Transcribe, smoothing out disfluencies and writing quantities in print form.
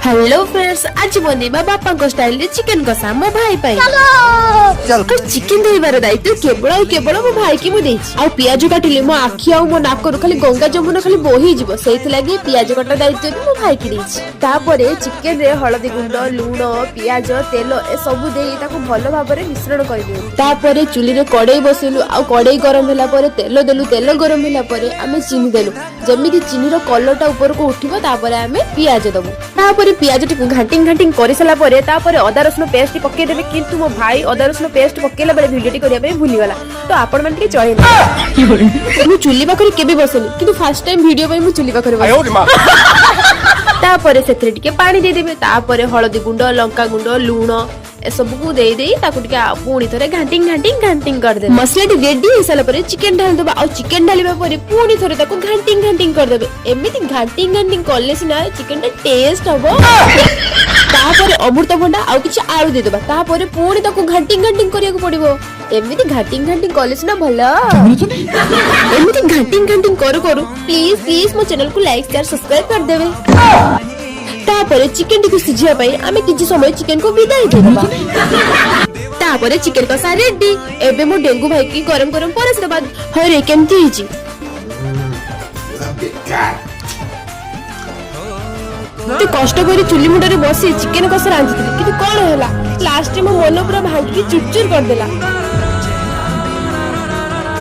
Hello friends, आज बनेबा बापा को स्टाइल रे चिकन कसा मो भाई पाई। चिकन देबार दायित्व केवल मो भाई की मु देछि। आ पियाज काटिले मो आखि आ मो नाकरु खाली गंगा जमुना खाली बोही जिवो, सेइथ लागि पियाज काटा दायित्व भी मो भाई की देछि। तापरे चिकन रे हळदी गुंड, लूण, पियाज, तेल ए सब देई ताको भलो भाबरे मिश्रण कर दियो। तापरे चुली रे कड़ाई बसेलु, आ कड़ाई गरम होला परे तेल देलु, तेल गरम होला परे आमे चीनी देलु। जेमिति चीनी रो कलरटा ऊपर को उठिबो तापरे आमे पियाज दबु। तापरे पियाज टी घांटिंग करि सला परे तापरे अदा रसुन पेस्ट पक्के देबे, किंतु मो भाई अदा रसुन पेस्ट पक्केला बेले वीडियो टी करिया पे भूली गला, तो आपण मन टी चळे मु चुली पाखरे केबे बसेनी, किंतु फर्स्ट टाइम वीडियो पे मु चुली पाखरे बस। तापरे सेथरे टिके पानी दे देबे, तापरे हळदी गुंड, लंका गुंड, लूण ए सब को देई देई ताकू टिके पुणी थरे घांटिंग कर दे। मसला टी रेडी हे साला परे चिकन ढाल दबा, आ चिकन ढालिबा परे पुणी थरे ताकू घांटिंग कर देबे। एमिति घांटिंग करले सिना चिकन टा टेस्ट हबो। तापरे अमृतभंडा आ किछ आलू दे दबा, तापरे पुणी ताकू घांटिंग करिया को पड़िबो। एमिति घांटिंग करले सिना भलो। एमिति घांटिंग करू प्लीज मो चैनल को लाइक शेयर सब्सक्राइब कर देबे। तापरे चिकन टी को सिझिया पई आमे किछि समय चिकन को विदाई दे दबा। तापरे चिकन कसा रेडी। एबे मो डेंगू भाई की गरम परस दबा। हरे केमती हिची ते कष्ट करी चुली मुंडरे बसी चिकन कसा रांधितली, किंतु कोन होला लास्ट में मो मन पूरा भांगी चुरचुर कर देला।